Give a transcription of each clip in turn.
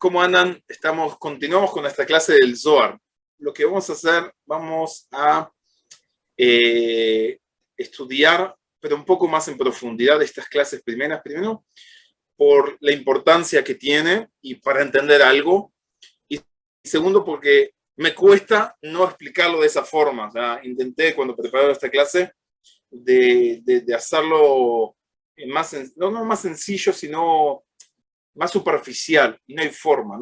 ¿Cómo andan? Continuamos con nuestra clase del Zohar. Lo que vamos a hacer, vamos a estudiar, pero un poco más en profundidad estas clases primeras. Primero, por la importancia que tiene y para entender algo. Y segundo, porque me cuesta no explicarlo de esa forma. O sea, intenté cuando preparaba esta clase de hacerlo más, no más sencillo, sino más superficial, y no hay forma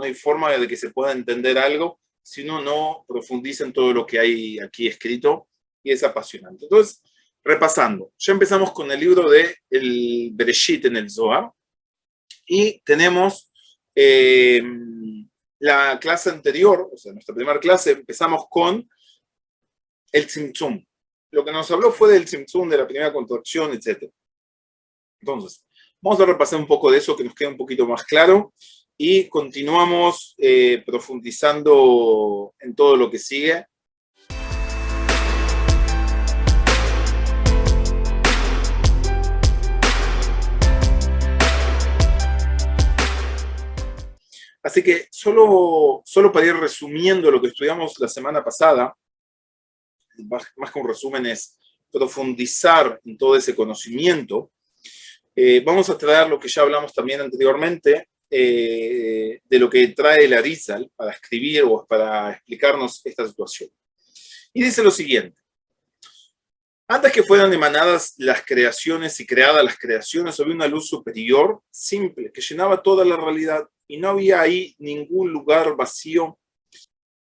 de que se pueda entender algo si uno no profundiza en todo lo que hay aquí escrito, y es apasionante. Entonces, repasando, ya empezamos con el libro de el Bereshit en el Zohar, y tenemos la clase anterior, o sea, nuestra primera clase, empezamos con el Tzimtzum. Lo que nos habló fue del Tzimtzum, de la primera contracción, etc. Entonces, vamos a repasar un poco de eso que nos quede un poquito más claro y continuamos profundizando en todo lo que sigue. Así que solo para ir resumiendo lo que estudiamos la semana pasada, más que un resumen es profundizar en todo ese conocimiento. Vamos a traer lo que ya hablamos también anteriormente, de lo que trae el Arizal para escribir o para explicarnos esta situación. Y dice lo siguiente: antes que fueran emanadas las creaciones y creadas las creaciones, había una luz superior, simple, que llenaba toda la realidad, y no había ahí ningún lugar vacío,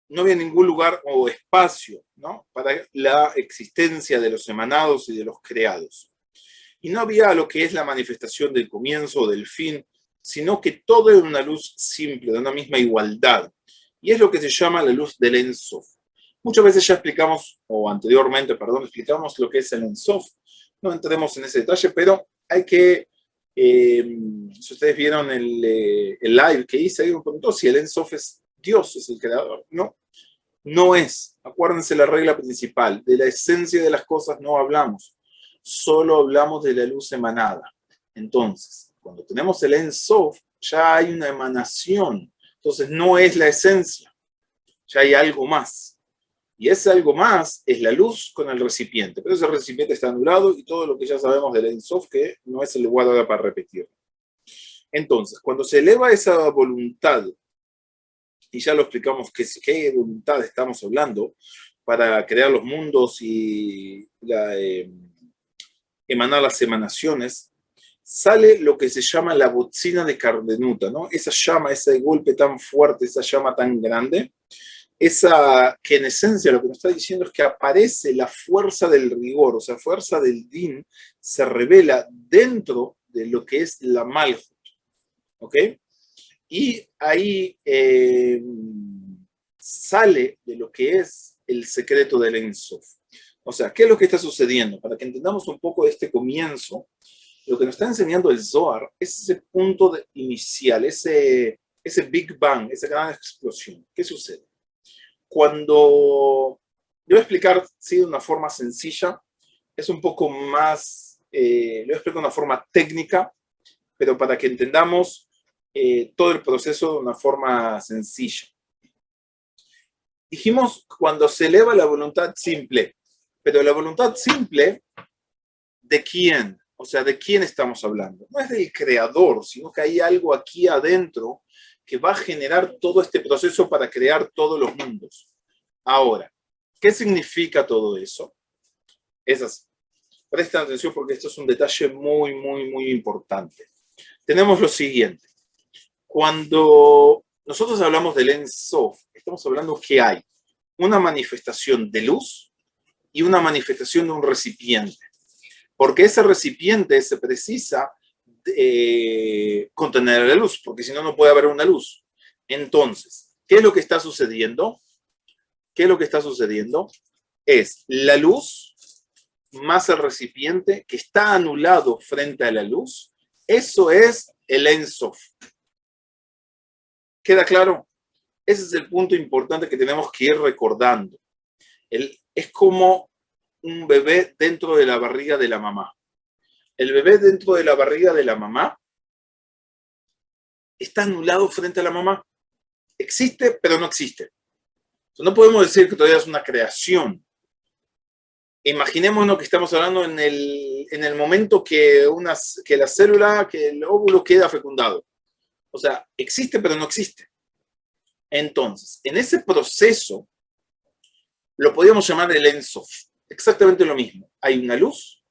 no había ningún lugar o espacio, ¿no?, para la existencia de los emanados y de los creados. Y no había lo que es la manifestación del comienzo o del fin, sino que todo era una luz simple, de una misma igualdad. Y es lo que se llama la luz del Ein Sof. Muchas veces ya explicamos, o anteriormente, perdón, explicamos lo que es el Ein Sof. No entremos en ese detalle, pero hay que, si ustedes vieron el live que hice, alguien me preguntó si el Ein Sof es Dios, es el creador. No, no es. Acuérdense la regla principal, de la esencia de las cosas no hablamos. Solo hablamos de la luz emanada. Entonces, cuando tenemos el Ein Sof, ya hay una emanación. Entonces, no es la esencia, ya hay algo más. Y ese algo más es la luz con el recipiente. Pero ese recipiente está anulado y todo lo que ya sabemos del Ein Sof, que no es el lugar ahora para repetir. Entonces, cuando se eleva esa voluntad, y ya lo explicamos qué voluntad estamos hablando, para crear los mundos y emanar las emanaciones, sale lo que se llama la bocina de Cardenuta, ¿no? Esa llama, ese golpe tan fuerte, esa llama tan grande, esa que en esencia lo que nos está diciendo es que aparece la fuerza del rigor, o sea, fuerza del din, se revela dentro de lo que es la Malhut, ¿ok? Y ahí sale de lo que es el secreto del Ein Sof. O sea, ¿qué es lo que está sucediendo? Para que entendamos un poco de este comienzo, lo que nos está enseñando el Zohar es ese punto inicial, ese Big Bang, esa gran explosión. ¿Qué sucede? Cuando yo voy a explicar, sí, de una forma sencilla, es un poco más, lo voy a explicar de una forma técnica, pero para que entendamos todo el proceso de una forma sencilla. Dijimos cuando se eleva la voluntad simple, pero la voluntad simple, ¿de quién? O sea, ¿de quién estamos hablando? No es del creador, sino que hay algo aquí adentro que va a generar todo este proceso para crear todos los mundos. Ahora, ¿qué significa todo eso? Es así. Presten atención porque esto es un detalle muy, muy, muy importante. Tenemos lo siguiente. Cuando nosotros hablamos del Ein Sof, estamos hablando que hay una manifestación de luz y una manifestación de un recipiente. Porque ese recipiente se precisa contener la luz, porque si no, no puede haber una luz. Entonces, ¿qué es lo que está sucediendo? ¿Qué es lo que está sucediendo? Es la luz más el recipiente que está anulado frente a la luz. Eso es el Ein Sof. ¿Queda claro? Ese es el punto importante que tenemos que ir recordando. Es como un bebé dentro de la barriga de la mamá. El bebé dentro de la barriga de la mamá está anulado frente a la mamá. Existe, pero no existe. Entonces, no podemos decir que todavía es una creación. Imaginémonos que estamos hablando en el momento que la célula, que el óvulo queda fecundado. O sea, existe, pero no existe. Entonces, en ese proceso, lo podríamos llamar el Ein Sof. Exactamente lo mismo. Hay una luz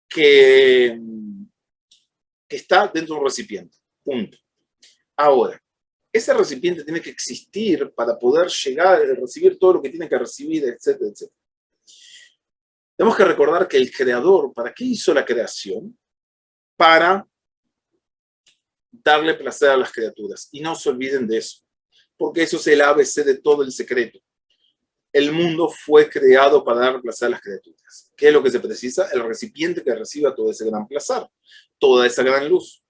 que está dentro de un recipiente. Punto. Ahora, ese recipiente tiene que existir para poder llegar a recibir todo lo que tiene que recibir, etcétera, etcétera. Tenemos que recordar que el creador, ¿para qué hizo la creación? Para darle placer a las criaturas. Y no se olviden de eso, porque eso es el ABC de todo el secreto. El mundo fue creado para dar placer a las criaturas. ¿Qué es lo que se precisa? El recipiente que reciba todo ese gran placer, toda esa gran luz.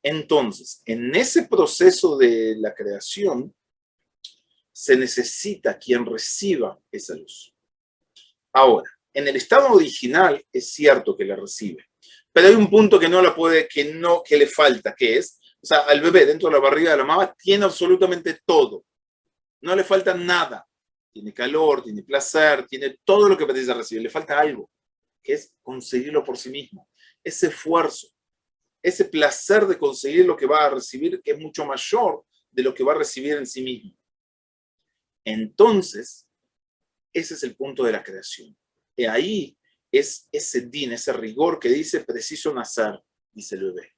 Entonces, en ese proceso de la creación, se necesita quien reciba esa luz. Ahora, en el estado original es cierto que la recibe, pero hay un punto que no la puede, que le falta, que es, o sea, al bebé dentro de la barriga de la mamá tiene absolutamente todo, no le falta nada, tiene calor, tiene placer, tiene todo lo que precisa recibir, le falta algo, que es conseguirlo por sí mismo, ese esfuerzo, ese placer de conseguir lo que va a recibir, que es mucho mayor de lo que va a recibir en sí mismo. Entonces, ese es el punto de la creación. Y ahí es ese din, ese rigor que dice preciso nacer, dice el bebé.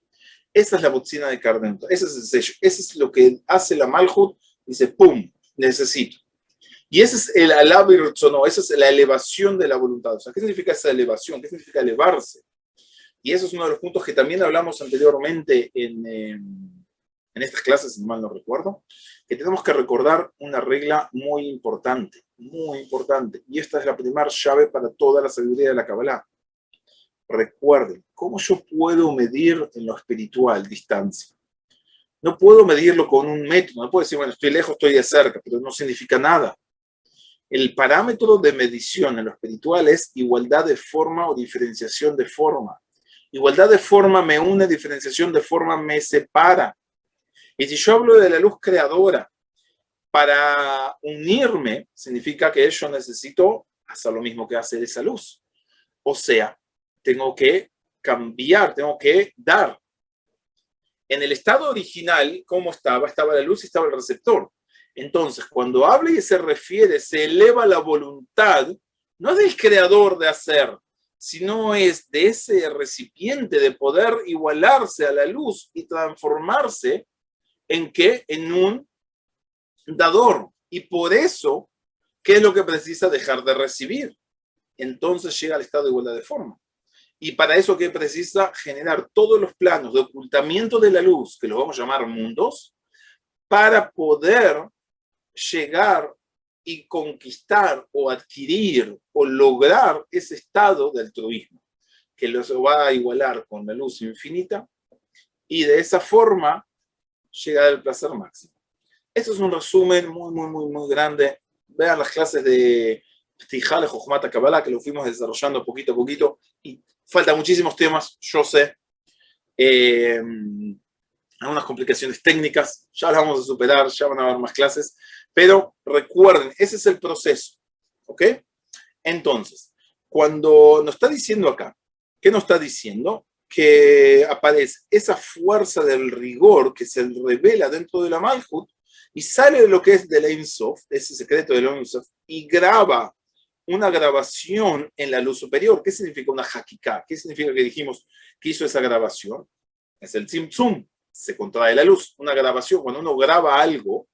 Esa es la bocina de carne, ese es el sello, ese es lo que hace la Malhut, dice pum, necesito. Y ese es el alabir no, esa es la elevación de la voluntad. O sea, ¿qué significa esa elevación? ¿Qué significa elevarse? Y eso es uno de los puntos que también hablamos anteriormente en estas clases, si mal no recuerdo, que tenemos que recordar una regla muy importante, y esta es la primera llave para toda la sabiduría de la Kabbalah. Recuerden, ¿cómo yo puedo medir en lo espiritual distancia? No puedo medirlo con un método, no puedo decir, bueno, estoy lejos, estoy de cerca, pero no significa nada. El parámetro de medición en lo espiritual es igualdad de forma o diferenciación de forma. Igualdad de forma me une, diferenciación de forma me separa. Y si yo hablo de la luz creadora, para unirme, significa que yo necesito hacer lo mismo que hace esa luz. O sea, tengo que cambiar, tengo que dar. En el estado original, ¿cómo estaba? Estaba la luz y estaba el receptor. Entonces, cuando habla y se refiere, se eleva la voluntad, no es del creador de hacer, sino es de ese recipiente de poder igualarse a la luz y transformarse en qué? En un dador. Y por eso, ¿qué es lo que precisa dejar de recibir? Entonces llega al estado de igualdad de forma. Y para eso, ¿qué precisa? Generar todos los planos de ocultamiento de la luz, que los vamos a llamar mundos, para poder llegar y conquistar o adquirir o lograr ese estado de altruismo, que los va a igualar con la luz infinita y de esa forma llegar al placer máximo. Esto es un resumen muy grande. Vean las clases de Ptijal, Jochmat Kabbalah, que lo fuimos desarrollando poquito a poquito. Y faltan muchísimos temas, yo sé. Algunas complicaciones técnicas, ya las vamos a superar, ya van a haber más clases. Pero recuerden, ese es el proceso. ¿Ok? Entonces, cuando nos está diciendo acá, ¿qué nos está diciendo? Que aparece esa fuerza del rigor que se revela dentro de la Malhut y sale de lo que es del Ein Sof, ese secreto del Ein Sof, y graba una grabación en la luz superior. ¿Qué significa una hakika? ¿Qué significa que dijimos que hizo esa grabación? Es el tzimtzum, se contrae la luz. Una grabación, cuando uno graba algo,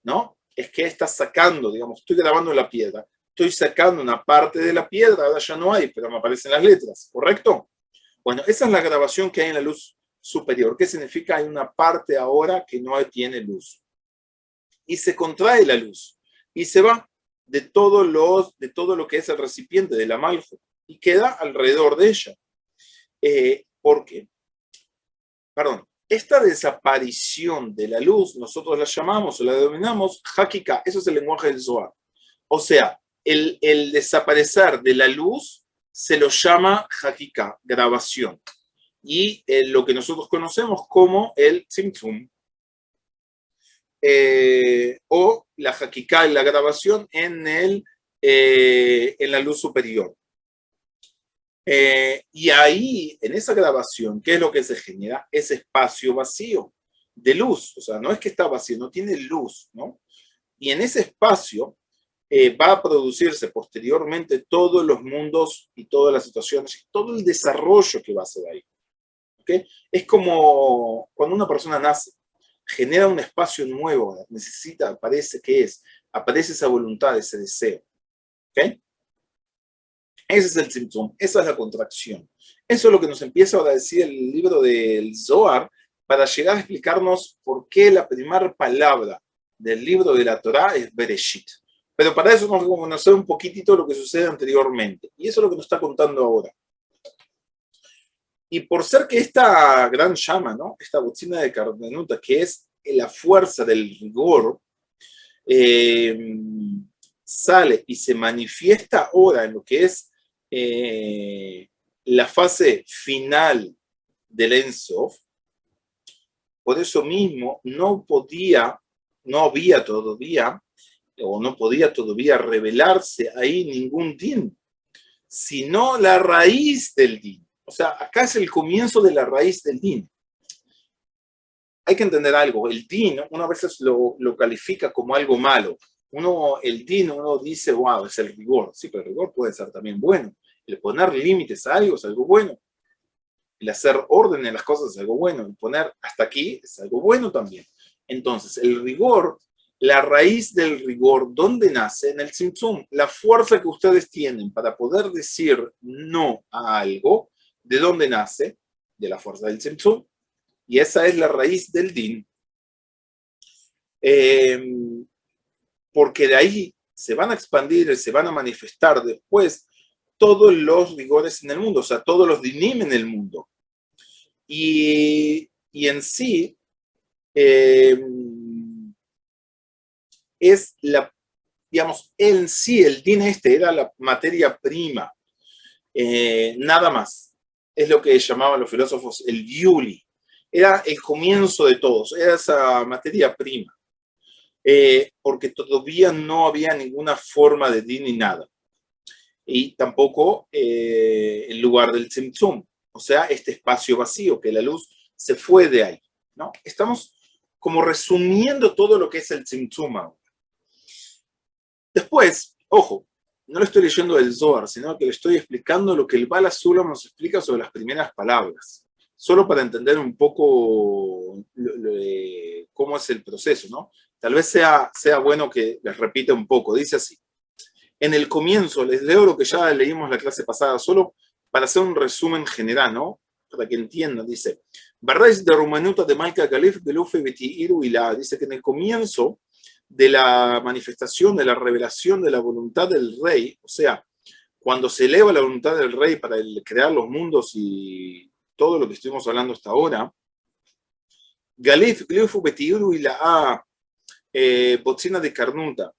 ¿no? Es que está sacando, digamos, estoy grabando la piedra, estoy sacando una parte de la piedra, ahora ya no hay, pero me aparecen las letras, ¿correcto? Bueno, esa es la grabación que hay en la luz superior. ¿Qué significa? Hay una parte ahora que no tiene luz. Y se contrae la luz y se va de todo lo que es el recipiente de la Malhut y queda alrededor de ella. ¿Por qué? Perdón, esta desaparición de la luz nosotros la llamamos o la denominamos Hakika, eso es el lenguaje del Zohar. O sea, el desaparecer de la luz se lo llama Hakika, grabación. Y lo que nosotros conocemos como el Tzimtzum, o la hakiká y la grabación en la luz superior. Y ahí, en esa grabación, ¿qué es lo que se genera? Ese espacio vacío de luz. O sea, no es que está vacío, no tiene luz, ¿no? Y en ese espacio va a producirse posteriormente todos los mundos y todas las situaciones y todo el desarrollo que va a ser ahí. ¿Okay? Es como cuando una persona nace, genera un espacio nuevo, necesita, aparece esa voluntad, ese deseo. ¿Okay? Ese es el Tzimtzum, esa es la contracción. Eso es lo que nos empieza ahora a decir el libro del Zohar para llegar a explicarnos por qué la primera palabra del libro de la Torá es Bereshit. Pero para eso tenemos que conocer un poquitito lo que sucede anteriormente. Y eso es lo que nos está contando ahora. Y por ser que esta gran llama, ¿no? Esta bocina de Carmenuta, que es la fuerza del rigor, sale y se manifiesta ahora en lo que es la fase final del Ein Sof. Por eso mismo no había todavía, o no podía todavía revelarse ahí ningún din, sino la raíz del din. O sea, acá es el comienzo de la raíz del din. Hay que entender algo, el din, una vez lo califica como algo malo. El din, uno dice, wow, es el rigor. Sí, pero el rigor puede ser también bueno. El poner límites a algo es algo bueno. El hacer orden en las cosas es algo bueno. El poner hasta aquí es algo bueno también. Entonces, el rigor, la raíz del rigor, ¿dónde nace? En el Tzimtzum. La fuerza que ustedes tienen para poder decir no a algo, ¿de dónde nace? De la fuerza del Tzimtzum. Y esa es la raíz del din. Porque de ahí se van a expandir, se van a manifestar después todos los rigores en el mundo, o sea, todos los dinim en el mundo. Y en sí es digamos, en sí el din era la materia prima, nada más. Es lo que llamaban los filósofos el yuli. Era el comienzo de todos, era esa materia prima. Porque todavía no había ninguna forma de din ni nada. Y tampoco el lugar del Tzimtzum, o sea, este espacio vacío, que la luz se fue de ahí, ¿no? Estamos como resumiendo todo lo que es el Tzimtzum ahora. Después, ojo, no le estoy leyendo el Zohar, sino que le estoy explicando lo que el Bala Sulam nos explica sobre las primeras palabras, solo para entender un poco cómo es el proceso, ¿no? Tal vez sea bueno que les repita un poco. Dice así: en el comienzo, les leo lo que ya leímos la clase pasada, solo para hacer un resumen general, ¿no? Para que entiendan, dice, de Rumanuta de Malka Galif de Lufe Betiiru y la, dice que en el comienzo de la manifestación, de la revelación de la voluntad del rey, o sea, cuando se eleva la voluntad del rey para crear los mundos y todo lo que estuvimos hablando hasta ahora, Galif, Lufe Betiiru y la bocina de Carnunta,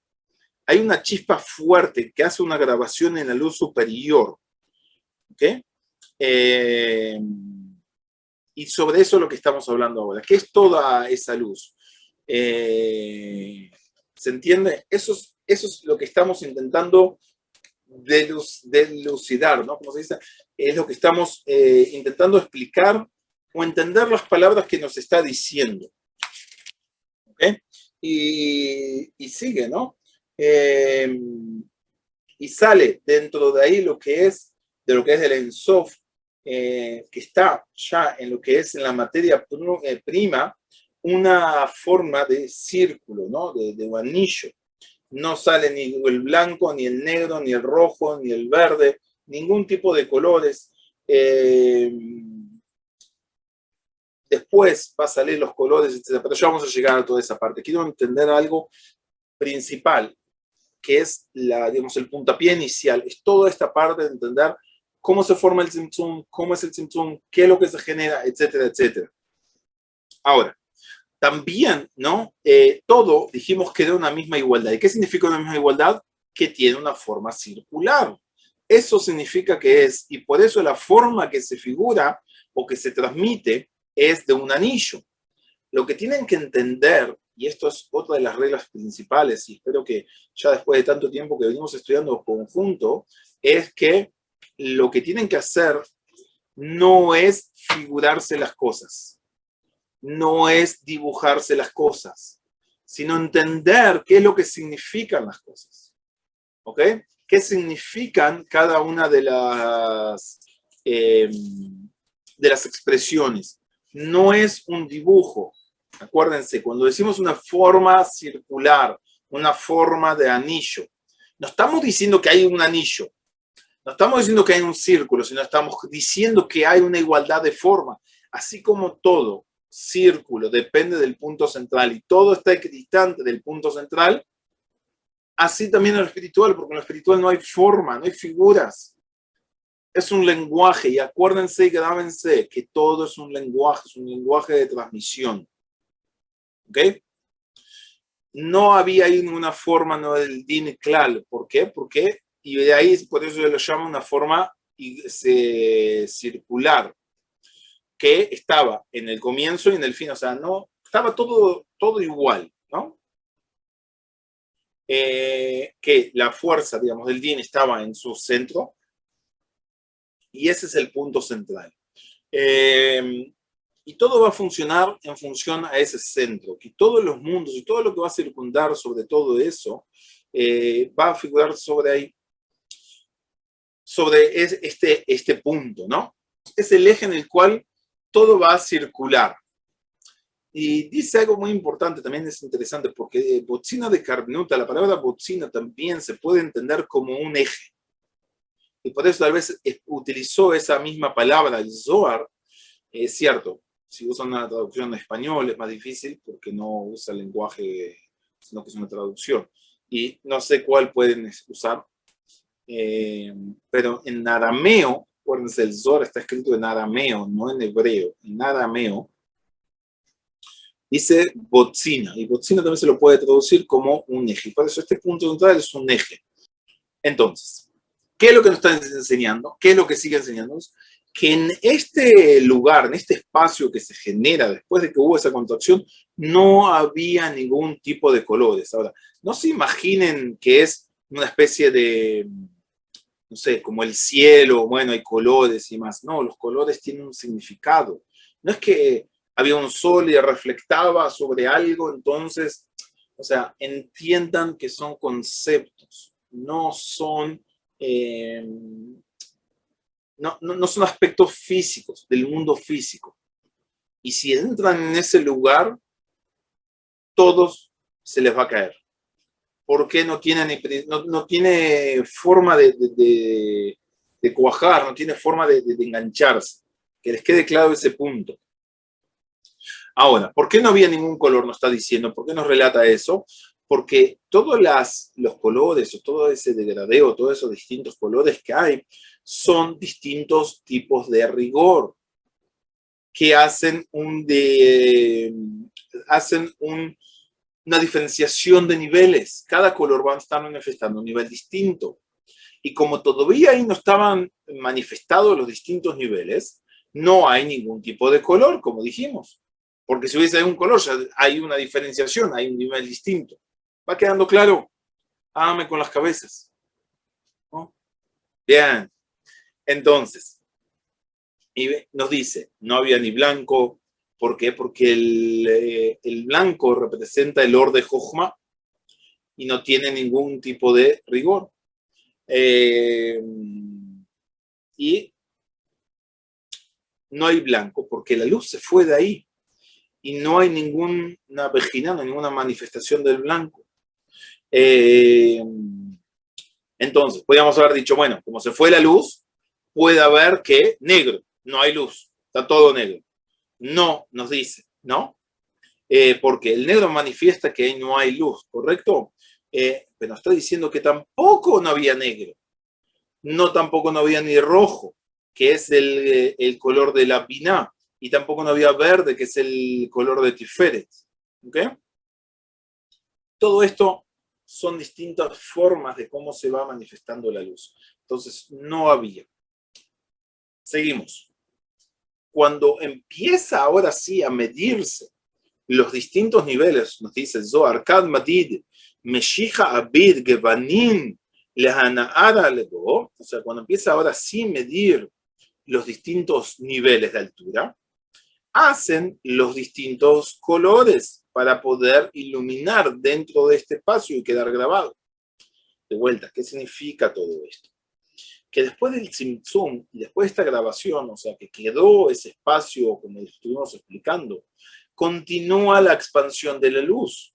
hay una chispa fuerte que hace una grabación en la luz superior. ¿Ok? Y sobre eso es lo que estamos hablando ahora. ¿Qué es toda esa luz? ¿Se entiende? Eso es lo que estamos intentando delucidar, ¿no? Como se dice, es lo que estamos intentando explicar o entender las palabras que nos está diciendo. ¿Ok? Y sigue, ¿no? Y sale dentro de ahí lo que es del Ein Sof, que está ya en lo que es en la materia prima, una forma de círculo, ¿no? De un anillo. No sale ni el blanco, ni el negro, ni el rojo, ni el verde, ningún tipo de colores. Después va a salir los colores, etc. Pero ya vamos a llegar a toda esa parte. Quiero entender algo principal, que es digamos, el puntapié inicial. Es toda esta parte de entender cómo se forma el Tzimtzum, cómo es el Tzimtzum, qué es lo que se genera, etcétera, etcétera. Ahora, también, ¿no? Todo dijimos que era una misma igualdad. ¿Y qué significa una misma igualdad? Que tiene una forma circular. Eso significa que es, y por eso la forma que se figura o que se transmite es de un anillo. Lo que tienen que entender y esto es otra de las reglas principales, y espero que ya después de tanto tiempo que venimos estudiando conjunto, es que lo que tienen que hacer no es figurarse las cosas, no es dibujarse las cosas, sino entender qué es lo que significan las cosas. ¿Ok? ¿Qué significan cada una de las expresiones? No es un dibujo. Acuérdense, cuando decimos una forma circular, una forma de anillo, no estamos diciendo que hay un anillo, no estamos diciendo que hay un círculo, sino estamos diciendo que hay una igualdad de forma. Así como todo círculo depende del punto central y todo está equidistante del punto central, así también en lo espiritual, porque en lo espiritual no hay forma, no hay figuras. Es un lenguaje, y acuérdense y grábense que todo es un lenguaje de transmisión. ¿Ok? No había ahí ninguna forma, no del din klal. ¿Por qué? Porque, y de ahí por eso se lo llama una forma circular, que estaba en el comienzo y en el fin, o sea, no, estaba todo igual, ¿no? Que la fuerza, digamos, del din estaba en su centro, y ese es el punto central. Y todo va a funcionar en función a ese centro, que todos los mundos y todo lo que va a circundar sobre todo eso, va a figurar sobre ahí, sobre este punto, ¿no? Es el eje en el cual todo va a circular. Y dice algo muy importante, también es interesante, porque botzina de Karnuta, la palabra botzina también se puede entender como un eje. Y por eso tal vez utilizó esa misma palabra, el Zohar. Es cierto, si usan una traducción en español es más difícil porque no usa el lenguaje, sino que es una traducción. Y no sé cuál pueden usar, pero en arameo, acuérdense, el Zohar está escrito en arameo, no en hebreo, en arameo, dice botzina, y botzina también se lo puede traducir como un eje. Por eso este punto central es un eje. Entonces, ¿qué es lo que nos están enseñando? ¿Qué es lo que sigue enseñándonos? Que en este lugar, en este espacio que se genera después de que hubo esa contracción, no había ningún tipo de colores. Ahora, no se imaginen que es una especie de, no sé, como el cielo, bueno, hay colores y más. No, los colores tienen un significado. No es que había un sol y reflectaba sobre algo, entonces, o sea, entiendan que son conceptos, no son, no son aspectos físicos del mundo físico. Y si entran en ese lugar, todos se les va a caer. Porque no tiene, no tiene forma de cuajar, no tiene forma de engancharse. Que les quede claro ese punto. Ahora, ¿por qué no había ningún color? Nos está diciendo. ¿Por qué nos relata eso? Porque todos los colores, o todo ese degradeo, todos esos distintos colores que hay, son distintos tipos de rigor que hacen una diferenciación de niveles. Cada color va a estar manifestando un nivel distinto. Y como todavía ahí no estaban manifestados los distintos niveles, no hay ningún tipo de color, como dijimos. Porque si hubiese un color, ya hay una diferenciación, hay un nivel distinto. ¿Va quedando claro? Hágame con las cabezas, ¿no? Bien. Entonces, y nos dice, no había ni blanco. ¿Por qué? Porque el blanco representa el or de Jochma y no tiene ningún tipo de rigor. Y no hay blanco porque la luz se fue de ahí y no hay ninguna vejina, no hay ninguna manifestación del blanco. Entonces, podríamos haber dicho, bueno, como se fue la luz, puede haber que negro, no hay luz, está todo negro. No, nos dice, ¿no? Porque el negro manifiesta que ahí no hay luz, ¿correcto? Pero está diciendo que tampoco no había negro, tampoco no había ni rojo, que es el color de la piná, y tampoco no había verde, que es el color de Tiferet. ¿Ok? Todo esto son distintas formas de cómo se va manifestando la luz. Entonces, no había. Seguimos. Cuando empieza ahora sí a medirse los distintos niveles, nos dice Zohar, Kad Madid, Meshija Abid Gevanin, Lehana'ara Lego, o sea, cuando empieza ahora sí medir los distintos niveles de altura, hacen los distintos colores para poder iluminar dentro de este espacio y quedar grabado. De vuelta, ¿qué significa todo esto? Que después del Tzimtzum y después de esta grabación, o sea, que quedó ese espacio, como estuvimos explicando, continúa la expansión de la luz.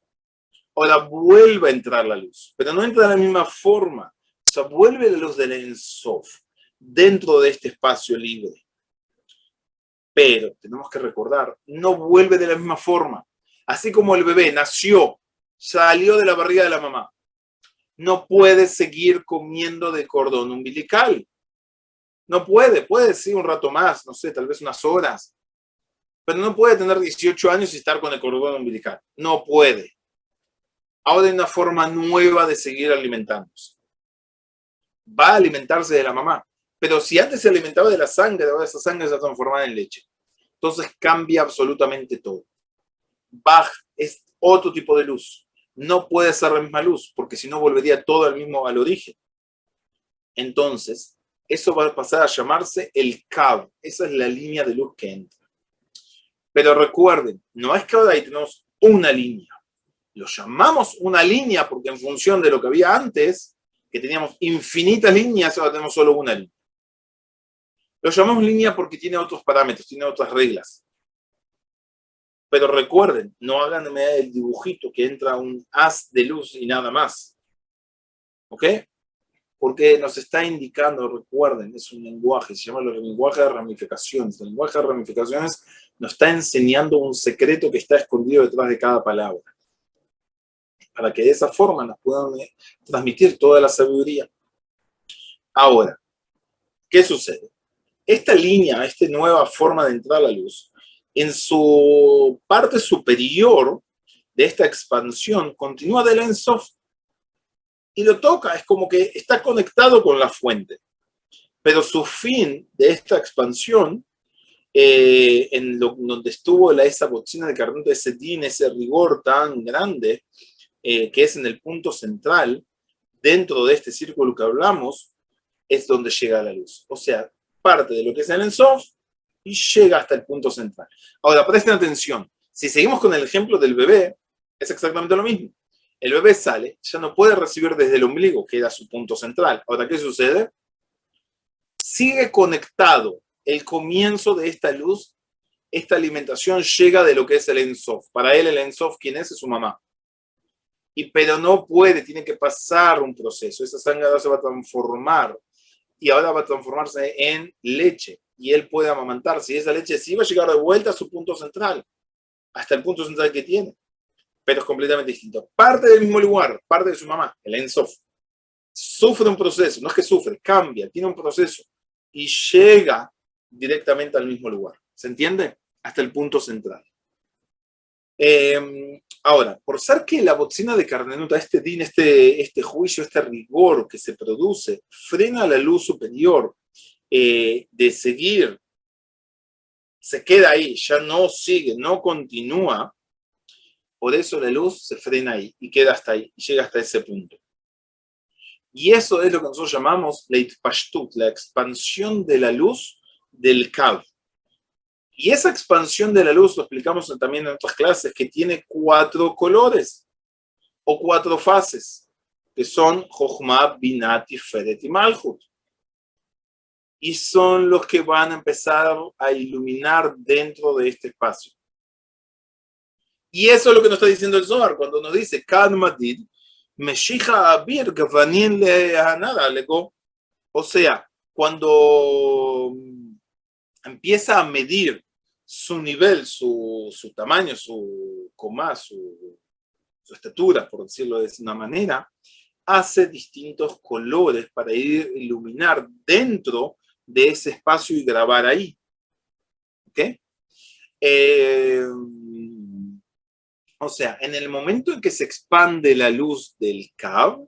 Ahora vuelve a entrar la luz, pero no entra de la misma forma. O sea, vuelve la luz del Ein Sof dentro de este espacio libre. Pero tenemos que recordar, no vuelve de la misma forma. Así como el bebé nació, salió de la barriga de la mamá, no puede seguir comiendo de cordón umbilical. No puede sí un rato más, no sé, tal vez unas horas, pero no puede tener 18 años y estar con el cordón umbilical. No puede. Ahora hay una forma nueva de seguir alimentándose. Va a alimentarse de la mamá, pero si antes se alimentaba de la sangre, ahora esa sangre se transforma en leche. Entonces cambia absolutamente todo. Bach es otro tipo de luz. No puede ser la misma luz, porque si no volvería todo al origen. Entonces, eso va a pasar a llamarse el Kav. Esa es la línea de luz que entra. Pero recuerden, no es que ahora ahí tenemos una línea. Lo llamamos una línea porque en función de lo que había antes, que teníamos infinitas líneas, ahora tenemos solo una línea. Lo llamamos línea porque tiene otros parámetros, tiene otras reglas. Pero recuerden, no hagan el dibujito que entra un haz de luz y nada más. ¿Ok? Porque nos está indicando, recuerden, es un lenguaje, se llama el lenguaje de ramificaciones. El lenguaje de ramificaciones nos está enseñando un secreto que está escondido detrás de cada palabra, para que de esa forma nos puedan transmitir toda la sabiduría. Ahora, ¿qué sucede? Esta línea, esta nueva forma de entrar a la luz, en su parte superior de esta expansión, continúa del Ein Sof y lo toca, es como que está conectado con la fuente. Pero su fin de esta expansión, donde estuvo esa bocina de Karnut, ese din, ese rigor tan grande, que es en el punto central, dentro de este círculo que hablamos, es donde llega la luz. O sea, parte de lo que es el Ein Sof y llega hasta el punto central. Ahora, presten atención. Si seguimos con el ejemplo del bebé, es exactamente lo mismo. El bebé sale, ya no puede recibir desde el ombligo, que era su punto central. Ahora, ¿qué sucede? Sigue conectado el comienzo de esta luz, esta alimentación llega de lo que es el Ein Sof. Para él el Ein Sof, ¿quién es? Es su mamá. Pero no puede, tiene que pasar un proceso. Esa sangre ahora se va a transformar y ahora va a transformarse en leche y él puede amamantarse y esa leche sí va a llegar de vuelta a su punto central, hasta el punto central que tiene, pero es completamente distinto. Parte del mismo lugar, parte de su mamá, el Ein Sof, sufre un proceso, no es que sufre, cambia, tiene un proceso y llega directamente al mismo lugar. ¿Se entiende? Hasta el punto central. Ahora, por ser que la bocina de Karnenuta, este din, este juicio, este rigor que se produce, frena la luz superior de seguir, se queda ahí, ya no sigue, no continúa, por eso la luz se frena ahí y queda hasta ahí, y llega hasta ese punto. Y eso es lo que nosotros llamamos la itpashtut, la expansión de la luz del Kav. Y esa expansión de la luz, lo explicamos también en otras clases, que tiene 4 colores o 4 fases, que son Jochma, Binah, Tiferet y Malchut. Y son los que van a empezar a iluminar dentro de este espacio. Y eso es lo que nos está diciendo el Zohar cuando nos dice Kad Madid, Meshija Abir, Gavanin Lehanara, Lego. O sea, cuando empieza a medir su nivel, su tamaño, su coma, su estatura, por decirlo de una manera, hace distintos colores para iluminar dentro de ese espacio y grabar ahí. ¿Ok? O sea, en el momento en que se expande la luz del Kav,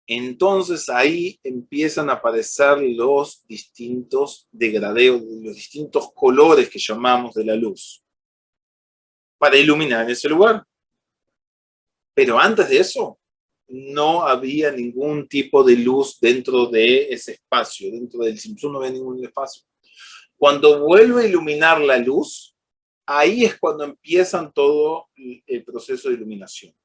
entonces ahí empiezan a aparecer los distintos degradeos, los distintos colores que llamamos de la luz. para iluminar ese lugar. Pero antes de eso, no había ningún tipo de luz dentro de ese espacio, dentro del Tzimtzum no había ningún espacio. Cuando vuelve a iluminar la luz, ahí es cuando empiezan todo el proceso de iluminación.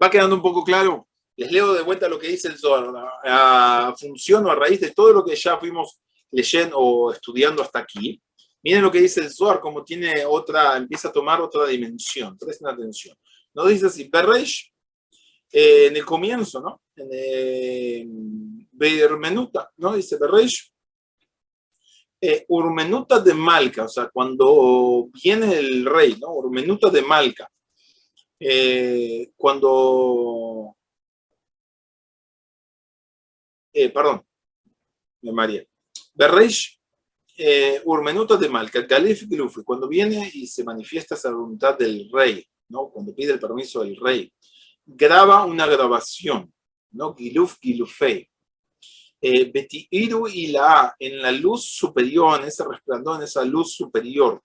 ¿Va quedando un poco claro? Les leo de vuelta lo que dice el Zohar. A función o a raíz de todo lo que ya fuimos leyendo o estudiando hasta aquí, miren lo que dice el Zohar, como tiene otra, empieza a tomar otra dimensión. Presten atención. No dice así, Berreish, en el comienzo, ¿no? En Bermenuta, ¿no? Dice Berreish, Urmenuta de Malca, o sea, cuando viene el rey, ¿no? Urmenuta de Malca. Cuando, perdón, María, Berreish, Urmenuta de Malca, Galif Gilufi, cuando viene y se manifiesta esa voluntad del rey, ¿no? Cuando pide el permiso del rey, graba una grabación, ¿no? Giluf Gilufei. Betiiru y la en la luz superior, en ese resplandor, en esa luz superior.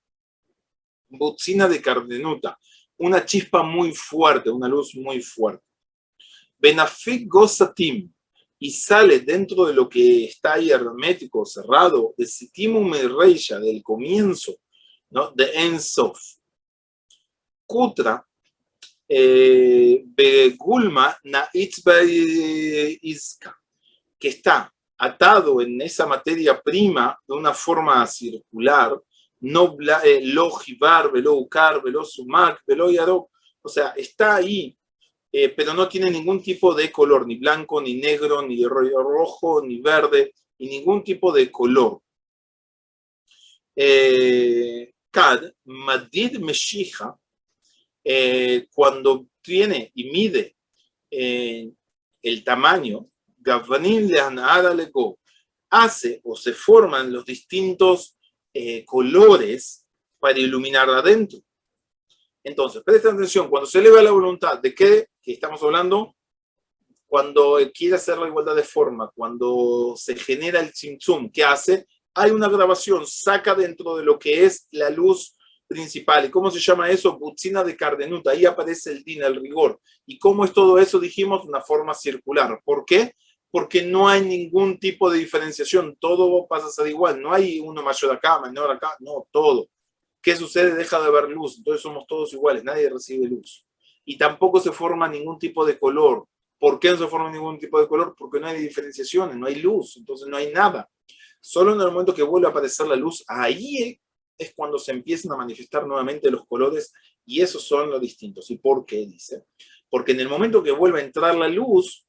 Butzina de Cardenuta, una chispa muy fuerte, una luz muy fuerte. Benafik Gosatim, y sale dentro de lo que está ahí hermético, cerrado, de Sitimum Reisha, del comienzo, ¿no? De Ensof. Kutra, Begulma Naitzba Iska, que está atado en esa materia prima de una forma circular, no lo jibar, velo ukar, velo sumak, velo yarok, o sea, está ahí, pero no tiene ningún tipo de color, ni blanco, ni negro, ni rojo, ni verde, ni ningún tipo de color. Kad, Madid Meshija, cuando tiene y mide el tamaño, Gavanin Lehanada Lego, hace o se forman los distintos colores para iluminar adentro. Entonces, presten atención, cuando se eleva la voluntad, ¿de qué estamos hablando? Cuando quiere hacer la igualdad de forma, cuando se genera el tzimtzum, ¿qué hace? Hay una grabación, saca dentro de lo que es la luz principal. ¿Y cómo se llama eso? Butzina de Cardenuta. Ahí aparece el din, el rigor. ¿Y cómo es todo eso? Dijimos una forma circular. ¿Por qué? Porque no hay ningún tipo de diferenciación. Todo pasa a ser igual. No hay uno mayor acá, menor acá. No, todo. ¿Qué sucede? Deja de haber luz. Entonces somos todos iguales. Nadie recibe luz. Y tampoco se forma ningún tipo de color. ¿Por qué no se forma ningún tipo de color? Porque no hay diferenciaciones, no hay luz. Entonces no hay nada. Solo en el momento que vuelve a aparecer la luz, ahí es cuando se empiezan a manifestar nuevamente los colores y esos son los distintos. ¿Y por qué? Dice. Porque en el momento que vuelve a entrar la luz,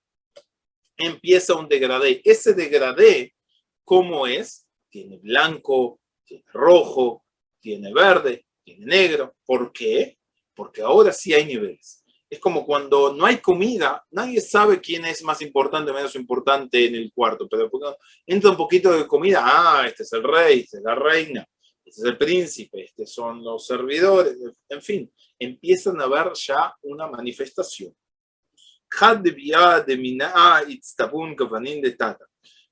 empieza un degradé. Ese degradé, ¿cómo es? Tiene blanco, tiene rojo, tiene verde, tiene negro. ¿Por qué? Porque ahora sí hay niveles. Es como cuando no hay comida, nadie sabe quién es más importante o menos importante en el cuarto, pero cuando entra un poquito de comida, este es el rey, esta es la reina, este es el príncipe, estos son los servidores, en fin, empiezan a ver ya una manifestación.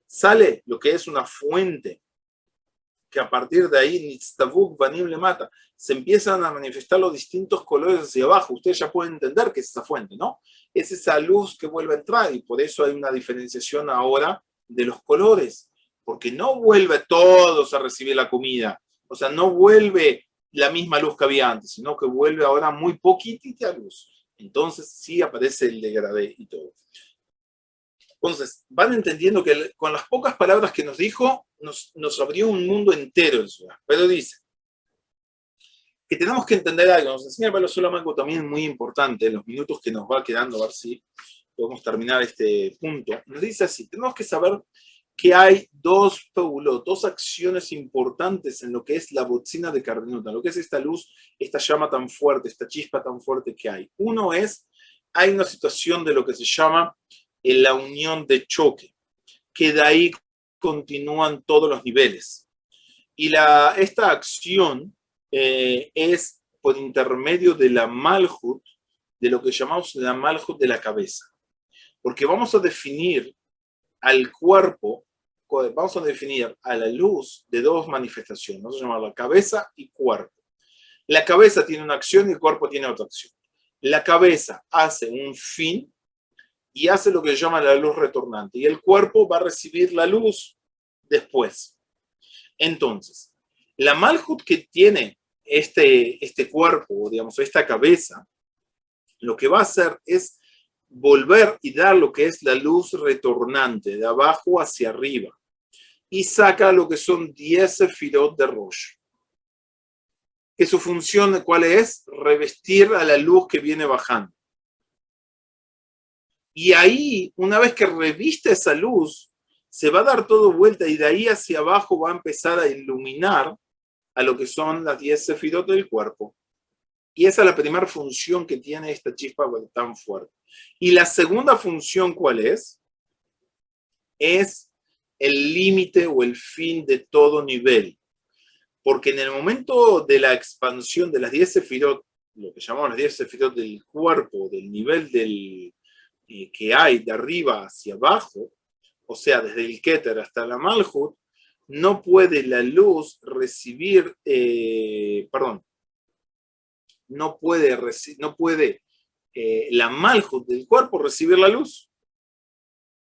Sale lo que es una fuente que a partir de ahí Nitztabuk Banim le mata, se empiezan a manifestar los distintos colores hacia abajo. Ustedes ya pueden entender que es esa fuente, ¿no? Es esa luz que vuelve a entrar y por eso hay una diferenciación ahora de los colores, porque no vuelve todos a recibir la comida, o sea, no vuelve la misma luz que había antes, sino que vuelve ahora muy poquitita luz. Entonces sí aparece el degradé y todo. Entonces, van entendiendo que con las pocas palabras que nos dijo, nos abrió un mundo entero en Sudán. Pero dice que tenemos que entender algo. Nos enseña el Pablo Solomon también muy importante en los minutos que nos va quedando, a ver si podemos terminar este punto. Nos dice así, tenemos que saber que hay dos acciones importantes en lo que es la botzina de Cardenuta, lo que es esta luz, esta llama tan fuerte, esta chispa tan fuerte que hay. Uno es, hay una situación de lo que se llama la unión de choque, que de ahí continúan todos los niveles. Y esta acción es por intermedio de la Malhut, de lo que llamamos la Malhut de la cabeza. Porque vamos a definir al cuerpo, vamos a definir a la luz de dos manifestaciones, vamos a llamarla cabeza y cuerpo. La cabeza tiene una acción y el cuerpo tiene otra acción. La cabeza hace un fin y hace lo que se llama la luz retornante. Y el cuerpo va a recibir la luz después. Entonces, la Malhut que tiene este cuerpo, digamos, esta cabeza, lo que va a hacer es volver y dar lo que es la luz retornante, de abajo hacia arriba. Y saca lo que son 10 sefirot de Rosh. Que su función, ¿cuál es? Revestir a la luz que viene bajando. Y ahí, una vez que reviste esa luz, se va a dar todo vuelta y de ahí hacia abajo va a empezar a iluminar a lo que son las 10 sefirot del cuerpo. Y esa es la primera función que tiene esta chispa tan fuerte. Y la segunda función, ¿cuál es? Es el límite o el fin de todo nivel. Porque en el momento de la expansión de las 10 sefirot, lo que llamamos las 10 sefirot del cuerpo, del nivel que hay de arriba hacia abajo, o sea, desde el Keter hasta la Malhut, no puede la luz recibir, no puede la Malhut del cuerpo recibir la luz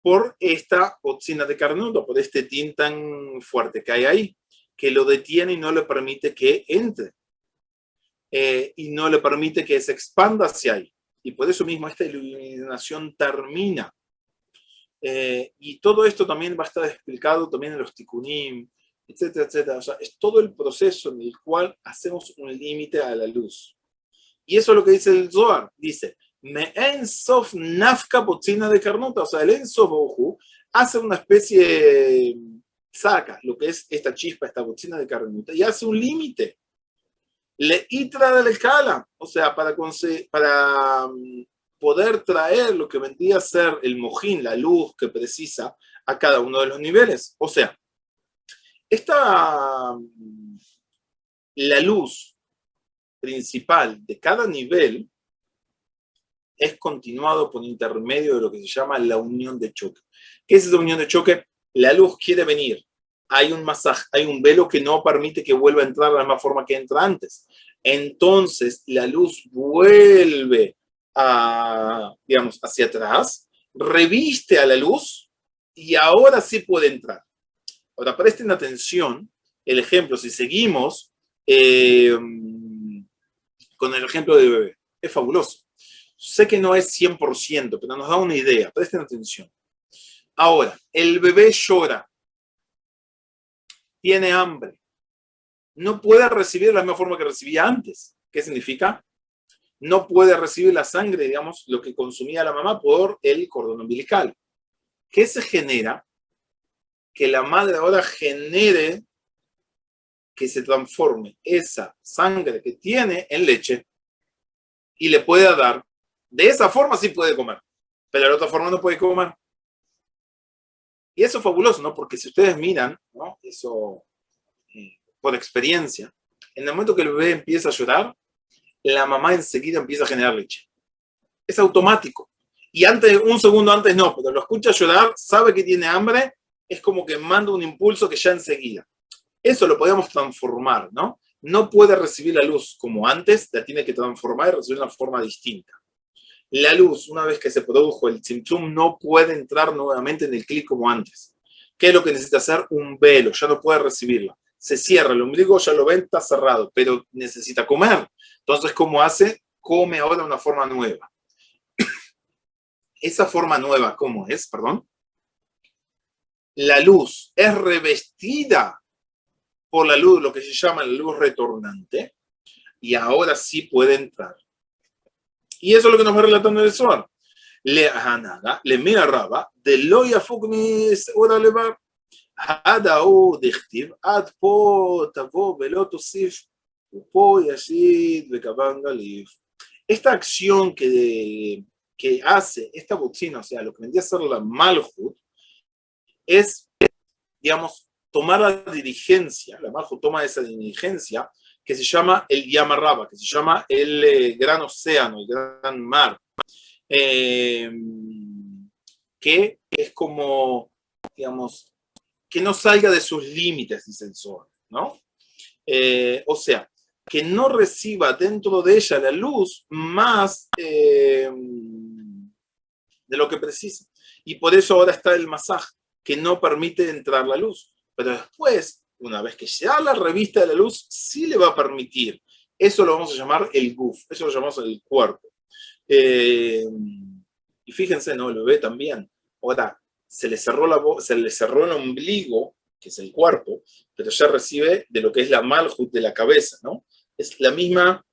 por esta oxina de carnudo, por este tin tan fuerte que hay ahí, que lo detiene y no le permite que entre. Y no le permite que se expanda hacia ahí. Y por eso mismo esta iluminación termina. Y todo esto también va a estar explicado también en los tikkunim, etcétera, etcétera. O sea, es todo el proceso en el cual hacemos un límite a la luz. Y eso es lo que dice el Zohar. Dice, Me ensof nafka botzina de carnota. O sea, el ensof oju hace una especie, saca lo que es esta chispa, esta botzina de carnota, y hace un límite. Le itra de la escala, o sea, para poder traer lo que vendría a ser el mojín, la luz que precisa a cada uno de los niveles. O sea, la luz principal de cada nivel es continuado por intermedio de lo que se llama la unión de choque. ¿Qué es esa unión de choque? La luz quiere venir. Hay un masaje, hay un velo que no permite que vuelva a entrar de la misma forma que entra antes. Entonces la luz vuelve digamos, hacia atrás, reviste a la luz y ahora sí puede entrar. Ahora presten atención, el ejemplo, si seguimos con el ejemplo del bebé, es fabuloso. Sé que no es 100%, pero nos da una idea, presten atención. Ahora, el bebé llora, tiene hambre, no puede recibir de la misma forma que recibía antes. ¿Qué significa? No puede recibir la sangre, digamos, lo que consumía la mamá por el cordón umbilical. ¿Qué se genera? Que la madre ahora genere que se transforme esa sangre que tiene en leche y le pueda dar. De esa forma sí puede comer, pero de la otra forma no puede comer. Y eso es fabuloso, ¿no? Porque si ustedes miran, ¿no? Eso por experiencia, en el momento que el bebé empieza a llorar, la mamá enseguida empieza a generar leche. Es automático. Y antes, un segundo antes no, pero lo escucha llorar, sabe que tiene hambre, es como que manda un impulso que ya enseguida. Eso lo podemos transformar, ¿no? No puede recibir la luz como antes, la tiene que transformar y recibir de una forma distinta. La luz, una vez que se produjo el tzimtzum, no puede entrar nuevamente en el clic como antes. ¿Qué es lo que necesita hacer? Un velo, ya no puede recibirla. Se cierra el ombligo, ya lo ven, está cerrado, pero necesita comer. Entonces, ¿cómo hace? Come ahora de una forma nueva. Esa forma nueva, ¿cómo es? Perdón. La luz es revestida por la luz, lo que se llama la luz retornante, y ahora sí puede entrar. Y eso es lo que nos va relatando el Zohar. Le mira raba, de lo yafugnis ora levar. Hada o dichtiv, ad po tavo velo tosif, upo yashid bekabanga liv. Esta acción que hace esta boxina, o sea, lo que vendría a ser la Malhut, es, digamos, tomar la dirigencia, la Malhut toma esa dirigencia que se llama el Yamarraba, que se llama el gran océano, el gran mar, que es como, digamos, que no salga de sus límites, dice el Zohar, ¿no? O sea, que no reciba dentro de ella la luz más de lo que precisa. Y por eso ahora está el masaj, que no permite entrar la luz. Pero después, una vez que ya la revista de la luz, sí le va a permitir. Eso lo vamos a llamar el guf, eso lo llamamos el cuerpo. Y fíjense, ¿no? Lo ve también. Ahora, se le cerró el ombligo, que es el cuerpo, pero ya recibe de lo que es la malhut de la cabeza, ¿no? Es la misma,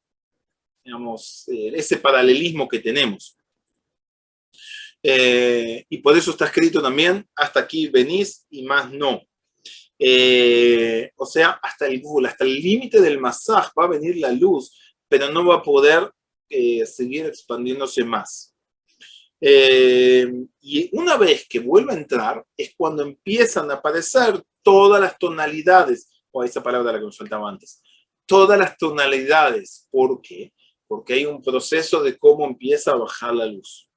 digamos, ese paralelismo que tenemos. Y por eso está escrito también, hasta aquí venís y más no. O sea, hasta el límite del masaj va a venir la luz, pero no va a poder seguir expandiéndose más. Y una vez que vuelve a entrar, es cuando empiezan a aparecer todas las tonalidades, o esa palabra la que nos faltaba antes, todas las tonalidades. ¿Por qué? Porque hay un proceso de cómo empieza a bajar la luz.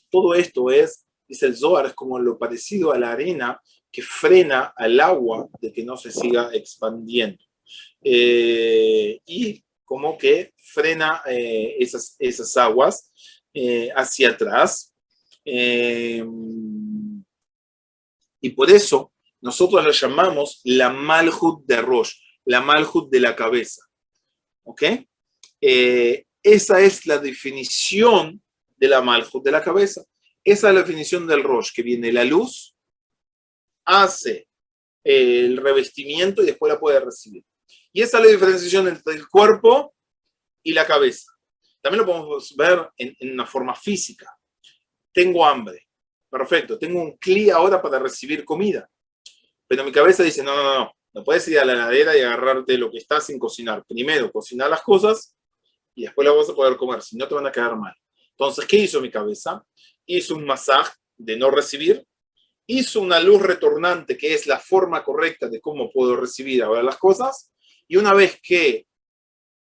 Todo esto es, dice el Zohar, es como lo parecido a la arena que frena al agua de que no se siga expandiendo. Y como que frena esas aguas hacia atrás. Y por eso nosotros la llamamos la Malhut de Rosh, la Malhut de la cabeza. ¿Ok? Esa es la definición de la Malhut de la cabeza. Esa es la definición del Rosh, que viene la luz, hace el revestimiento y después la puede recibir. Y esa es la diferenciación entre el cuerpo y la cabeza. También lo podemos ver en una forma física. Tengo hambre. Perfecto. Tengo un cli ahora para recibir comida. Pero mi cabeza dice, no. No puedes ir a la heladera y agarrarte lo que está sin cocinar. Primero, cocinar las cosas y después las vas a poder comer. Si no, te van a quedar mal. Entonces, ¿qué hizo mi cabeza? Hizo un masaj de no recibir. Hizo una luz retornante, que es la forma correcta de cómo puedo recibir ahora las cosas. Y una vez que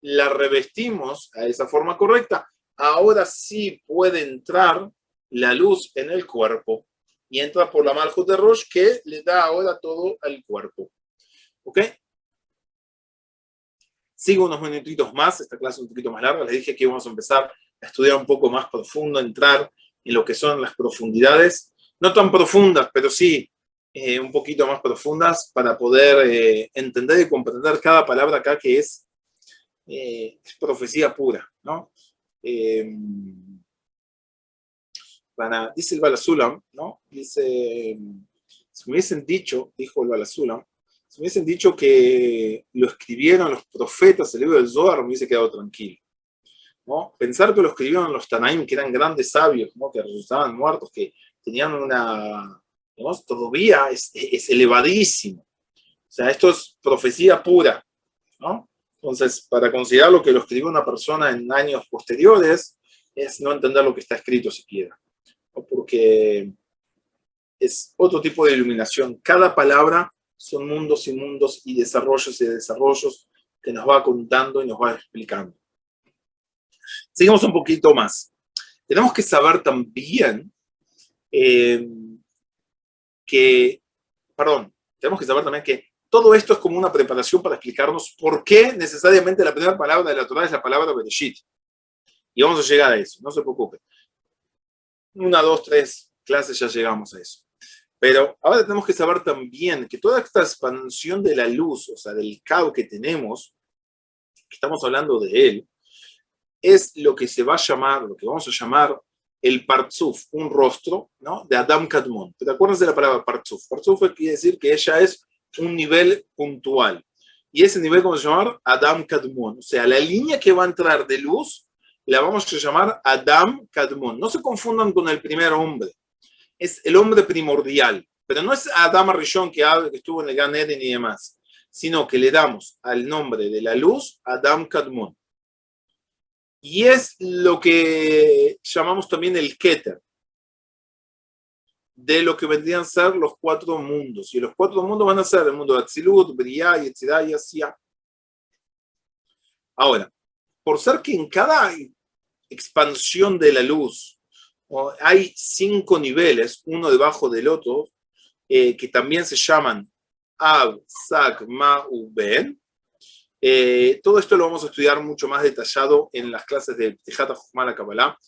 la revestimos a esa forma correcta, ahora sí puede entrar la luz en el cuerpo. Y entra por la Malhut de Rosh, que le da ahora todo al cuerpo. ¿Ok? Sigo unos minutitos más, esta clase es un poquito más larga. Les dije que íbamos a empezar a estudiar un poco más profundo, entrar en lo que son las profundidades. No tan profundas, pero sí un poquito más profundas para poder entender y comprender cada palabra acá que es profecía pura, ¿no? Dice el Balasulam, ¿no? Dice, si me hubiesen dicho, dijo el Balasulam, si me hubiesen dicho que lo escribieron los profetas, el libro del Zohar, me hubiese quedado tranquilo, ¿no? Pensar que lo escribieron los Tanaim, que eran grandes sabios, ¿no? Que resucitaban muertos, que tenían una, digamos, todavía es elevadísimo. O sea, esto es profecía pura, ¿no? Entonces, para considerar lo que lo escribió una persona en años posteriores, es no entender lo que está escrito siquiera, ¿no? Porque es otro tipo de iluminación. Cada palabra son mundos y mundos y desarrollos que nos va contando y nos va explicando. Sigamos un poquito más. Tenemos que saber también tenemos que saber también que todo esto es como una preparación para explicarnos por qué necesariamente la primera palabra de la Torá es la palabra Bereshit. Y vamos a llegar a eso, no se preocupen. 1, 2, 3 clases ya llegamos a eso. Pero ahora tenemos que saber también que toda esta expansión de la luz, o sea, del Kab que tenemos, que estamos hablando de él, es lo que se va a llamar, lo que vamos a llamar el Partzuf, un rostro, ¿no? De Adam Kadmon. ¿Te acuerdas de la palabra Partzuf? Partzuf quiere decir que ella es un nivel puntual. Y ese nivel, ¿cómo se llama? Adam Kadmon. O sea, la línea que va a entrar de luz la vamos a llamar Adam Kadmon. No se confundan con el primer hombre. Es el hombre primordial. Pero no es Adam Rishon que estuvo en el Gan Eden y demás, sino que le damos al nombre de la luz Adam Kadmon. Y es lo que llamamos también el Keter, de lo que vendrían a ser los 4 mundos. Y los 4 mundos van a ser el mundo de Atzilut, Briah, Yetzirah y Asiah. Ahora, por ser que en cada expansión de la luz hay 5 niveles, uno debajo del otro, que también se llaman Ab, Sak, Ma, Ben. Todo esto lo vamos a estudiar mucho más detallado en las clases de Tejata Jochma la Kabbalah,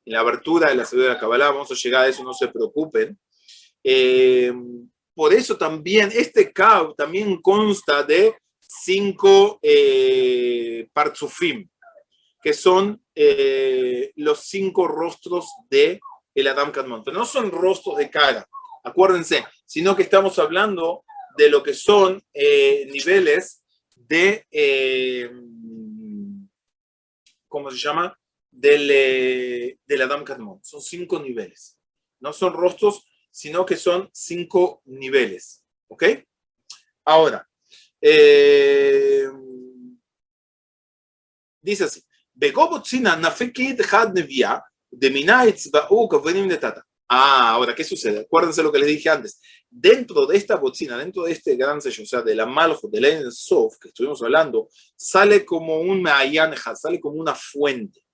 en la abertura de la sabiduría de la Kabbalah. Vamos a llegar a eso, no se preocupen. Por eso también, este Kab también consta de 5 Partzufim, que son los 5 rostros de el Adam Kadmon. Pero no son rostros de cara, acuérdense, sino que estamos hablando de lo que son niveles de, ¿cómo se llama? Del Adam Kadmon. Son 5 niveles. No son rostros, sino que son 5 niveles. ¿Ok? Ahora, dice así. Ahora, ¿qué sucede? Acuérdense lo que les dije antes. Dentro de esta bocina, dentro de este gran sello, o sea, de la Malchut, de la Ein Sof, que estuvimos hablando, sale como un Ma'ayan Echad, sale como una fuente,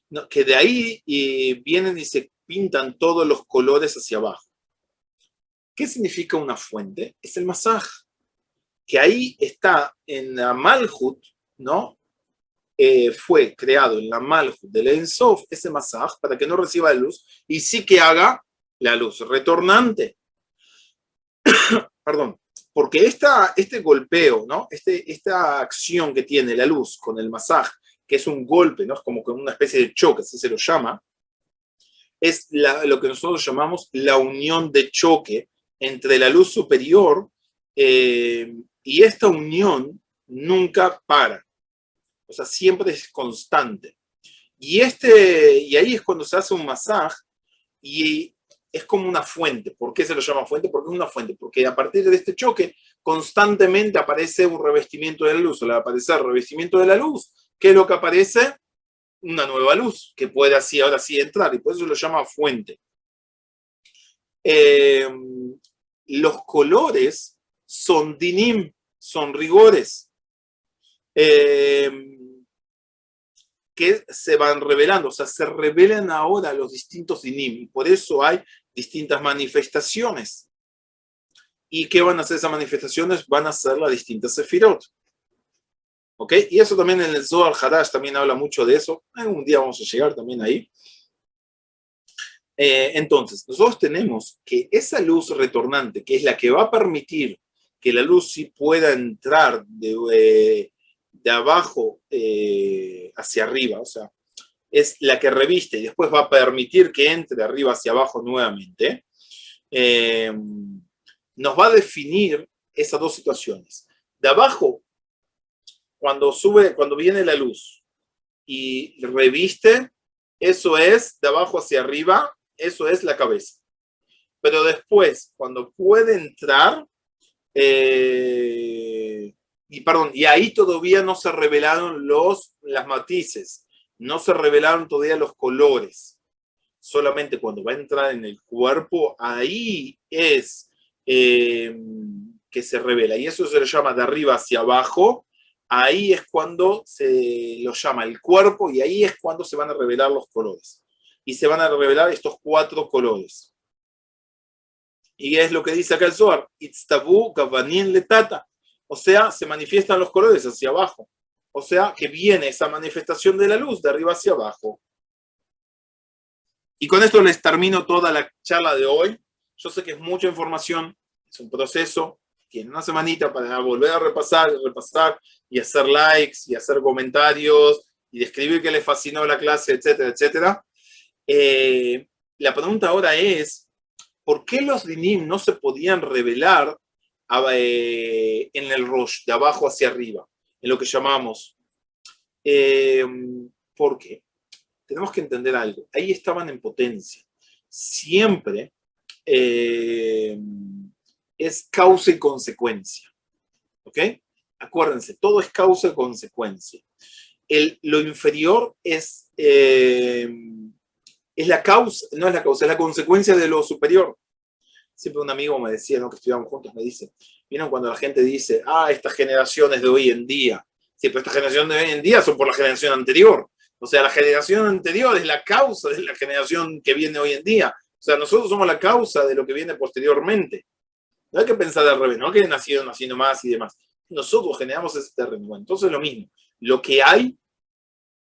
¿no? Que de ahí vienen y se pintan todos los colores hacia abajo. ¿Qué significa una fuente? Es el masaj, que ahí está en la Malchut, ¿no? Fue creado en la Malchut del Ein Sof, ese masaj, para que no reciba la luz y sí que haga la luz retornante. Perdón, porque este golpeo, ¿no? Esta acción que tiene la luz con el masaj, que es un golpe, ¿no? Es como una especie de choque, así se lo llama, es lo que nosotros llamamos la unión de choque entre la luz superior y esta unión nunca para. O sea, siempre es constante. Y ahí es cuando se hace un masaje y es como una fuente. ¿Por qué se lo llama fuente? Porque es una fuente. Porque a partir de este choque constantemente aparece un revestimiento de la luz. Al aparecer el revestimiento de la luz, ¿qué es lo que aparece? Una nueva luz que puede así, ahora sí entrar. Y por eso se lo llama fuente. Los colores son dinim, son rigores. Que se van revelando, o sea, se revelan ahora los distintos dinim, y por eso hay distintas manifestaciones. ¿Y qué van a hacer esas manifestaciones? Van a ser las distintas sefirot. ¿Ok? Y eso también en el Zohar Hadash también habla mucho de eso. Un día vamos a llegar también ahí. Entonces, nosotros tenemos que esa luz retornante, que es la que va a permitir que la luz sí pueda entrar de abajo hacia arriba, o sea, es la que reviste y después va a permitir que entre de arriba hacia abajo nuevamente, nos va a definir esas dos situaciones. De abajo, cuando viene la luz y reviste, eso es de abajo hacia arriba, eso es la cabeza. Pero después, cuando puede entrar, y ahí todavía no se revelaron las matices, no se revelaron todavía los colores. Solamente cuando va a entrar en el cuerpo, ahí es que se revela. Y eso se le llama de arriba hacia abajo. Ahí es cuando se lo llama el cuerpo y ahí es cuando se van a revelar los colores. Y se van a revelar estos 4 colores. Y es lo que dice acá el Zohar. Itztabu kavanin letata. O sea, se manifiestan los colores hacia abajo. O sea, que viene esa manifestación de la luz de arriba hacia abajo. Y con esto les termino toda la charla de hoy. Yo sé que es mucha información, es un proceso. Tiene una semanita para volver a repasar y hacer likes y hacer comentarios y describir que les fascinó la clase, etcétera, etcétera. La pregunta ahora es, ¿por qué los dinim no se podían revelar en el Rosh, de abajo hacia arriba, en lo que llamamos? ¿Por qué? Tenemos que entender algo. Ahí estaban en potencia. Siempre es causa y consecuencia. ¿Ok? Acuérdense, todo es causa y consecuencia. Lo inferior es la causa, no es la causa, es la consecuencia de lo superior. Siempre un amigo me decía, ¿no? Que estudiamos juntos, me dice, ¿vieron cuando la gente dice, estas generaciones de hoy en día? Sí, pero estas generaciones de hoy en día son por la generación anterior. O sea, la generación anterior es la causa de la generación que viene hoy en día. O sea, nosotros somos la causa de lo que viene posteriormente. No hay que pensar al revés, no que nacieron haciendo más y demás. Nosotros generamos ese terreno. Bueno, entonces lo mismo. Lo que hay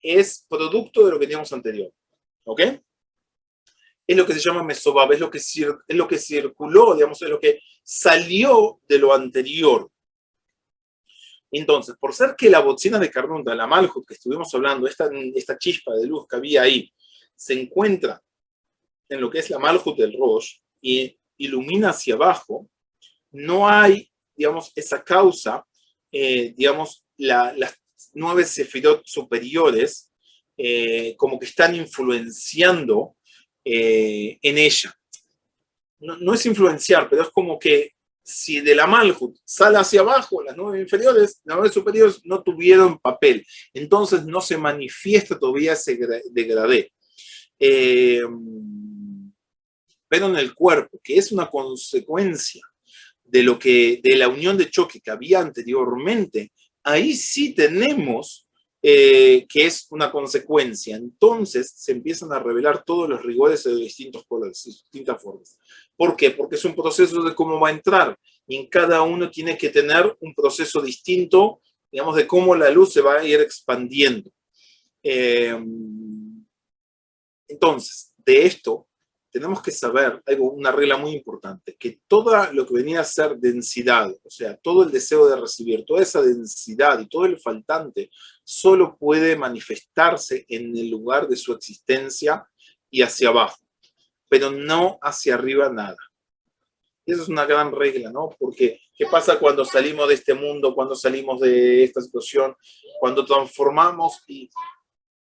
es producto de lo que teníamos anterior. ¿Ok? Es lo que se llama mesobab, es lo que circuló, digamos, es lo que salió de lo anterior. Entonces, por ser que la bocina de Carnunta, la Malhut que estuvimos hablando, esta chispa de luz que había ahí, se encuentra en lo que es la Malhut del Rosh y ilumina hacia abajo, no hay, digamos, esa causa, digamos, las 9 sefirot superiores, como que están influenciando en ella. No es influenciar, pero es como que si de la Malhut sale hacia abajo, las 9 inferiores, las 9 superiores no tuvieron papel. Entonces no se manifiesta todavía ese degradé. Pero en el cuerpo, que es una consecuencia de la unión de choque que había anteriormente, ahí sí tenemos que es una consecuencia. Entonces se empiezan a revelar todos los rigores de distintos colores, de distintas formas. ¿Por qué? Porque es un proceso de cómo va a entrar y en cada uno tiene que tener un proceso distinto, digamos, de cómo la luz se va a ir expandiendo. Entonces, de esto tenemos que saber una regla muy importante, que todo lo que venía a ser densidad, o sea, todo el deseo de recibir, toda esa densidad y todo el faltante, solo puede manifestarse en el lugar de su existencia y hacia abajo, pero no hacia arriba nada. Y eso es una gran regla, ¿no? Porque, ¿qué pasa cuando salimos de este mundo, cuando salimos de esta situación, cuando transformamos? Y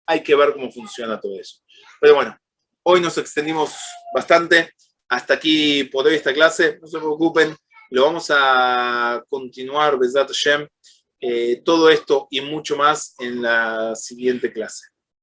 hay que ver cómo funciona todo eso. Pero bueno, hoy nos extendimos bastante. Hasta aquí por hoy esta clase. No se preocupen, lo vamos a continuar, Besat Hashem, todo esto y mucho más en la siguiente clase.